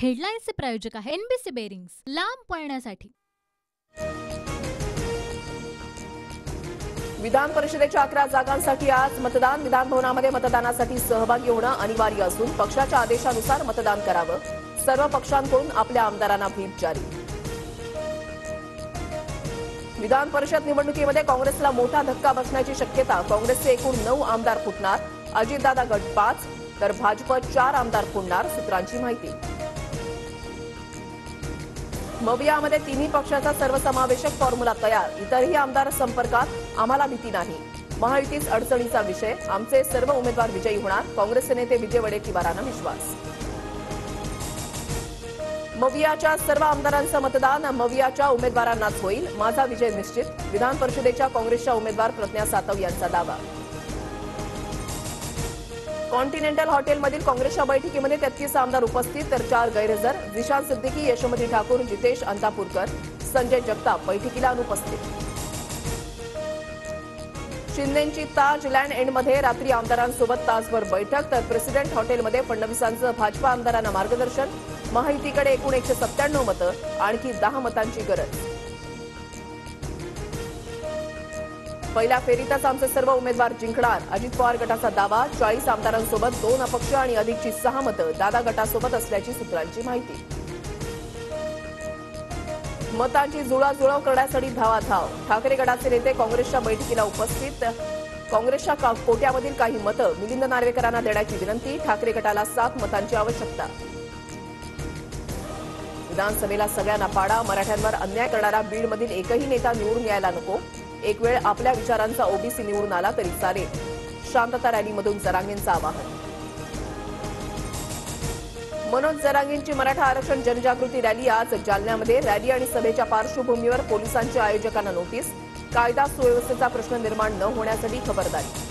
हेडलाईन्सचे प्रायोजक आहे NBC bearings, लांब पळण्यासाठी। विधान परिषदेच्या 11 जागांसाठी आज मतदान। विधान भवनामध्ये मतदानासाठी सहभागी होणं अनिवार्य असून पक्षाच्या आदेशानुसार मतदान करावं। सर्व पक्षांकडून आपल्या आमदारांना व्हीप जारी। विधान परिषद निवडणुकीमध्ये काँग्रेसला मोठा धक्का बसण्याची शक्यता। काँग्रेसचे एकूण 9 आमदार फुटणार। अजितदादा गट 5 तर भाजप 4 आमदार फुटणार, सूत्रांची माहिती। मवियामध्ये तिन्ही पक्षाचा सर्वसमावेशक फॉर्म्युला तयार। इतरही आमदार संपर्कात, आम्हाला भीती नाही। महायुतीच अडचणीचा विषय, आमचे सर्व उमेदवार विजयी होणार। काँग्रेसचे नेते विजय वडेट्टीवारांना विश्वास। मवियाच्या सर्व आमदारांचं मतदान मवियाच्या उमेदवारांनाच होईल, माझा विजय निश्चित। विधान परिषदेच्या काँग्रेसच्या उमेदवार प्रज्ञा सातव यांचा दावा। कॉन्टिनेंटल हॉटेलमधील काँग्रेसच्या बैठकीमध्ये 33 आमदार उपस्थित तर 4 गैरहजर। जिशान सिद्दीकी, यशोमती ठाकूर, जितेश अंतापूरकर, संजय जगताप बैठकीला अनुपस्थित। शिंदेंची ताज लँड एंडमध्ये रात्री आमदारांसोबत तासभर बैठक तर प्रेसिडेंट हॉटेलमध्ये फडणवीसांचं भाजपा आमदारांना मार्गदर्शन। महायुतीकडे एकूण 197 मतं, आणखी 10 मतांची गरज। पहिल्या फेरीतच आमचे सर्व उमेदवार जिंकणार, अजित पवार गटाचा दावा। 40 आमदारांसोबत 2 अपक्ष आणि अधिकची 6 मतं दादा गटासोबत असल्याची सूत्रांची माहिती। मतांची जुळवाजुळव करण्यासाठी धावाधाव। ठाकरे गटाचे नेते काँग्रेसच्या बैठकीला उपस्थित। काँग्रेसच्या कोट्यामधील काही मतं मिलिंद नार्वेकरांना देण्याची विनंती। ठाकरे गटाला 7 मतांची आवश्यकता। विधानसभेला सगळ्यांना पाडा, मराठ्यांवर अन्याय करणारा बीडमधील एकही नेता निवडून यायला नको। एक वेळ आपल्या विचारांचा ओबीसी निवडून आला तरी चालेल, शांतता रॅलीमधून जरांगेंचं आवाहन। मनोज जरांगेंची मराठा आरक्षण जनजागृती रॅली आज जालन्यामध्ये। रॅली आणि सभेच्या पार्श्वभूमीवर पोलिसांच्या आयोजकांना नोटीस। कायदा सुव्यवस्थेचा प्रश्न निर्माण न होण्यासाठी खबरदारी।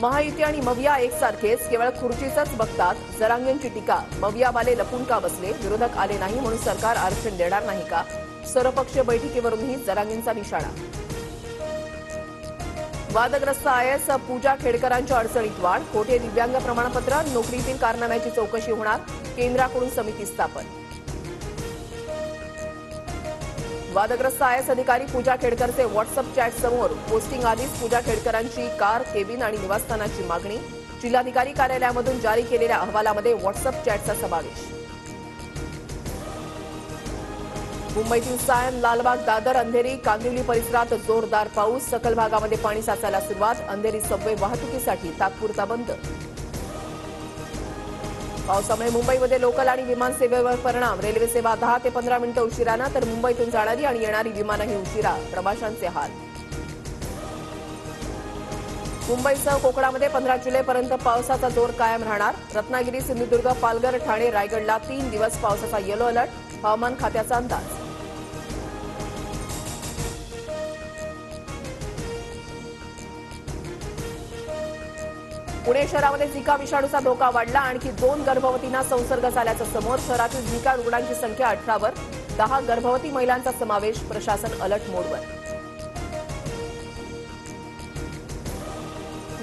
महायुती आणि मविया एकसारखेच, केवळ खुर्चीचंच बघतात, जरांगेंची टीका। मवियावाले लपून का बसले, विरोधक आले नाही म्हणून सरकार आरक्षण देणार नाही का? सर्वपक्षीय बैठकीवरूनही जरांगेंचा निशाणा। वादग्रस्त आयएस पूजा खेडकरांच्या अडचणीत वाढ। खोटे दिव्यांग प्रमाणपत्र, नोकरीतील कारनाम्याची चौकशी होणार, केंद्राकडून समिती स्थापन। वादग्रस्त आयएस अधिकारी पूजा खेडकरचे व्हॉट्सअप चॅट समोर। पोस्टिंग आधीच पूजा खेडकरांची कार, केबिन आणि निवासस्थानाची मागणी। जिल्हाधिकारी कार्यालयामधून जारी केलेल्या अहवालामध्ये व्हॉट्सअप चॅटचा समावेश। मुंबईतील सायन, लालबाग, दादर, अंधेरी, कांदिवली परिसरात जोरदार पाऊस। सखल भागामध्ये पाणी साचायला सुरुवात। अंधेरी सबवे वाहतुकीसाठी तात्पुरता बंद। पावसामुळे मुंबईमध्ये लोकल आणि विमान सेवेवर परिणाम। रेल्वे सेवा 10 ते 15 मिनिटं उशिरानं तर मुंबईतून जाणारी आणि येणारी विमानही उशिरा, प्रवाशांचे हाल। मुंबईसह कोकणामध्ये 15 जुलैपर्यंत पावसाचा जोर कायम राहणार। रत्नागिरी, सिंधुदुर्ग, पालघर, ठाणे, रायगडला 3 दिवस पावसाचा येलो अलर्ट, हवामान खात्याचा अंदाज। पुणे शहरामध्ये झिका विषाणूचा धोका वाढला। आणखी 2 गर्भवतींना संसर्ग झाल्याचं समोर। शहरातील झिका रुग्णांची संख्या 18वर, 10 गर्भवती महिलांचा समावेश। प्रशासन अलर्ट मोडवर।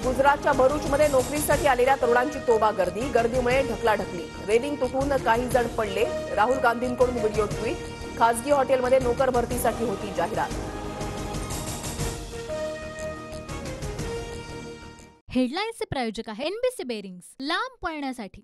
गुजरातच्या भरूचमध्ये नोकरीसाठी आलेल्या तरुणांची तोबा गर्दी। गर्दीमुळे ढकलाढकली, रेलिंग तुटून काही जण पडले। राहुल गांधींकडून व्हिडिओ ट्विट। खासगी हॉटेलमध्ये नोकर भरतीसाठी होती जाहिरात। हेडलाईन्सचे प्रायोजक आहे एनबीसी बेरिंग्स, लांब पळण्यासाठी।